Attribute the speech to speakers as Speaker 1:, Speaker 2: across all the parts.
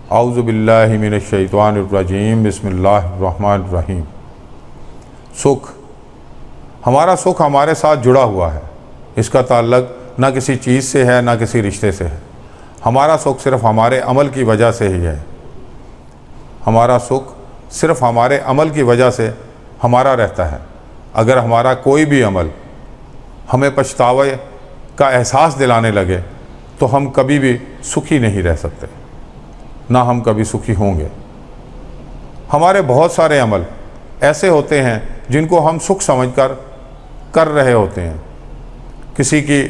Speaker 1: اعوذ باللہ من الشیطان الرجیم، بسم اللہ الرحمن الرحیم۔ سکھ، ہمارا سکھ ہمارے ساتھ جڑا ہوا ہے، اس کا تعلق نہ کسی چیز سے ہے نہ کسی رشتے سے ہے۔ ہمارا سکھ صرف ہمارے عمل کی وجہ سے ہی ہے۔ ہمارا سکھ صرف ہمارے عمل کی وجہ سے ہمارا رہتا ہے۔ اگر ہمارا کوئی بھی عمل ہمیں پچھتاوے کا احساس دلانے لگے تو ہم کبھی بھی سکھی نہیں رہ سکتے، نہ ہم کبھی سکھی ہوں گے۔ ہمارے بہت سارے عمل ایسے ہوتے ہیں جن کو ہم سکھ سمجھ کر رہے ہوتے ہیں، کسی کی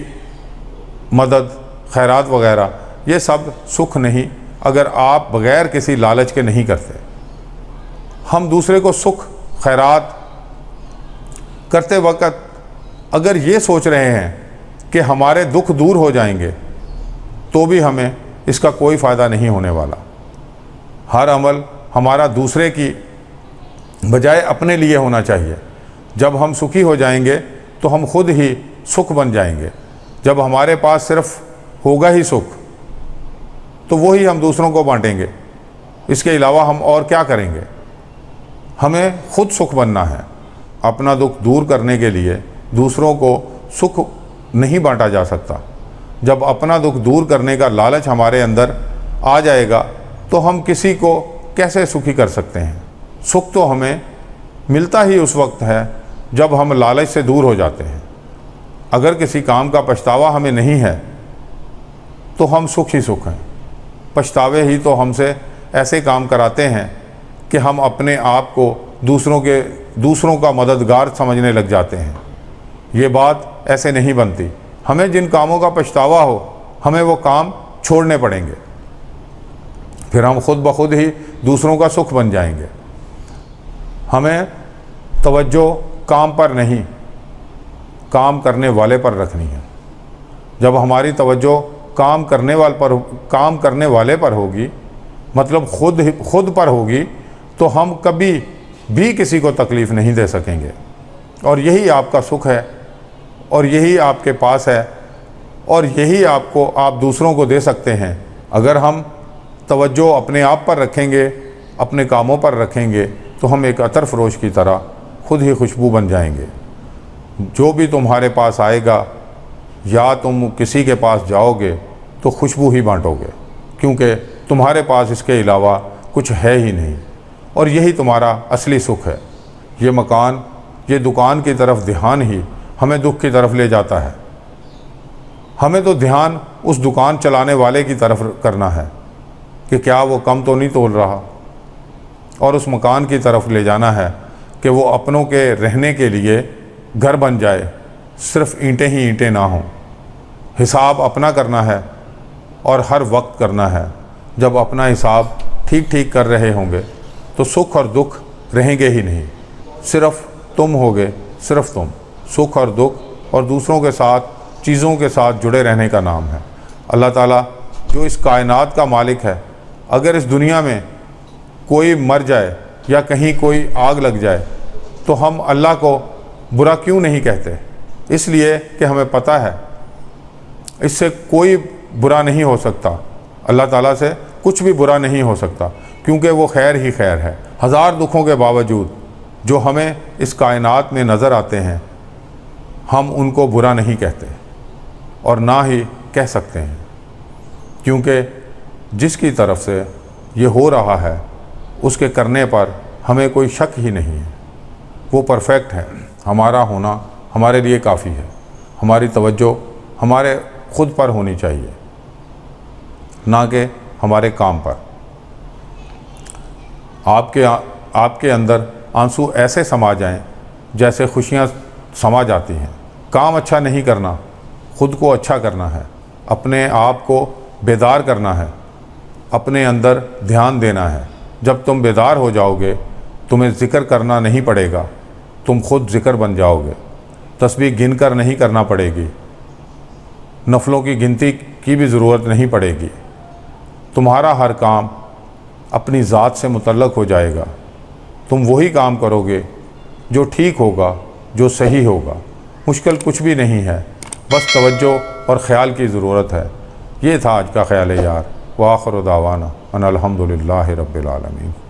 Speaker 1: مدد، خیرات وغیرہ، یہ سب سکھ نہیں اگر آپ بغیر کسی لالچ کے نہیں کرتے۔ ہم دوسرے کو سکھ خیرات کرتے وقت اگر یہ سوچ رہے ہیں کہ ہمارے دکھ دور ہو جائیں گے تو بھی ہمیں اس کا کوئی فائدہ نہیں ہونے والا۔ ہر عمل ہمارا دوسرے کی بجائے اپنے لیے ہونا چاہیے۔ جب ہم سکھی ہو جائیں گے تو ہم خود ہی سکھ بن جائیں گے۔ جب ہمارے پاس صرف ہوگا ہی سکھ تو وہی ہم دوسروں کو بانٹیں گے، اس کے علاوہ ہم اور کیا کریں گے؟ ہمیں خود سکھ بننا ہے۔ اپنا دکھ دور کرنے کے لیے دوسروں کو سکھ نہیں بانٹا جا سکتا۔ جب اپنا دکھ دور کرنے کا لالچ ہمارے اندر آ جائے گا تو ہم کسی کو کیسے سکھی کر سکتے ہیں؟ سکھ تو ہمیں ملتا ہی اس وقت ہے جب ہم لالچ سے دور ہو جاتے ہیں۔ اگر کسی کام کا پچھتاوا ہمیں نہیں ہے تو ہم سکھ ہی سکھ ہیں۔ پچھتاوے ہی تو ہم سے ایسے کام کراتے ہیں کہ ہم اپنے آپ کو دوسروں کا مددگار سمجھنے لگ جاتے ہیں۔ یہ بات ایسے نہیں بنتی۔ ہمیں جن کاموں کا پچھتاوا ہو ہمیں وہ کام چھوڑنے پڑیں گے، پھر ہم خود بخود ہی دوسروں کا سکھ بن جائیں گے۔ ہمیں توجہ کام پر نہیں، کام کرنے والے پر رکھنی ہے۔ جب ہماری توجہ کام کرنے والے پر ہوگی، مطلب خود پر ہوگی، تو ہم کبھی بھی کسی کو تکلیف نہیں دے سکیں گے۔ اور یہی آپ کا سکھ ہے، اور یہی آپ کے پاس ہے، اور یہی آپ دوسروں کو دے سکتے ہیں۔ اگر ہم توجہ اپنے آپ پر رکھیں گے، اپنے کاموں پر رکھیں گے، تو ہم ایک عطر فروش کی طرح خود ہی خوشبو بن جائیں گے۔ جو بھی تمہارے پاس آئے گا یا تم کسی کے پاس جاؤ گے تو خوشبو ہی بانٹو گے، کیونکہ تمہارے پاس اس کے علاوہ کچھ ہے ہی نہیں، اور یہی تمہارا اصلی سکھ ہے۔ یہ مکان، یہ دکان کی طرف دھیان ہی ہمیں دکھ کی طرف لے جاتا ہے۔ ہمیں تو دھیان اس دکان چلانے والے کی طرف کرنا ہے کہ کیا وہ کم تو نہیں تول رہا، اور اس مکان کی طرف لے جانا ہے کہ وہ اپنوں کے رہنے کے لیے گھر بن جائے، صرف اینٹیں ہی اینٹیں نہ ہوں۔ حساب اپنا کرنا ہے اور ہر وقت کرنا ہے۔ جب اپنا حساب ٹھیک کر رہے ہوں گے تو سکھ اور دکھ رہیں گے ہی نہیں، صرف تم ہوگے، صرف تم۔ سکھ اور دکھ اور دوسروں کے ساتھ، چیزوں کے ساتھ جڑے رہنے کا نام ہے۔ اللہ تعالیٰ جو اس کائنات کا مالک ہے، اگر اس دنیا میں کوئی مر جائے یا کہیں کوئی آگ لگ جائے تو ہم اللہ کو برا کیوں نہیں کہتے؟ اس لیے کہ ہمیں پتہ ہے اس سے کوئی برا نہیں ہو سکتا، اللہ تعالیٰ سے کچھ بھی برا نہیں ہو سکتا، کیونکہ وہ خیر ہی خیر ہے۔ ہزار دکھوں کے باوجود جو ہمیں اس کائنات میں نظر آتے ہیں، ہم ان کو برا نہیں کہتے اور نہ ہی کہہ سکتے ہیں، کیونکہ جس کی طرف سے یہ ہو رہا ہے اس کے کرنے پر ہمیں کوئی شک ہی نہیں ہے۔ وہ پرفیکٹ ہے۔ ہمارا ہونا ہمارے لیے کافی ہے۔ ہماری توجہ ہمارے خود پر ہونی چاہیے، نہ کہ ہمارے کام پر۔ آپ کے اندر آنسو ایسے سما جائیں جیسے خوشیاں سما جاتی ہیں۔ کام اچھا نہیں کرنا، خود کو اچھا کرنا ہے، اپنے آپ کو بیدار کرنا ہے، اپنے اندر دھیان دینا ہے۔ جب تم بیدار ہو جاؤ گے تمہیں ذکر کرنا نہیں پڑے گا، تم خود ذکر بن جاؤ گے۔ تسبیح گن کر نہیں کرنا پڑے گی، نفلوں کی گنتی کی بھی ضرورت نہیں پڑے گی۔ تمہارا ہر کام اپنی ذات سے متعلق ہو جائے گا۔ تم وہی کام کرو گے جو ٹھیک ہوگا، جو صحیح ہوگا۔ مشکل کچھ بھی نہیں ہے، بس توجہ اور خیال کی ضرورت ہے۔ یہ تھا آج کا خیال یار۔ وآخر دعوانا ان الحمدللہ رب العالمین۔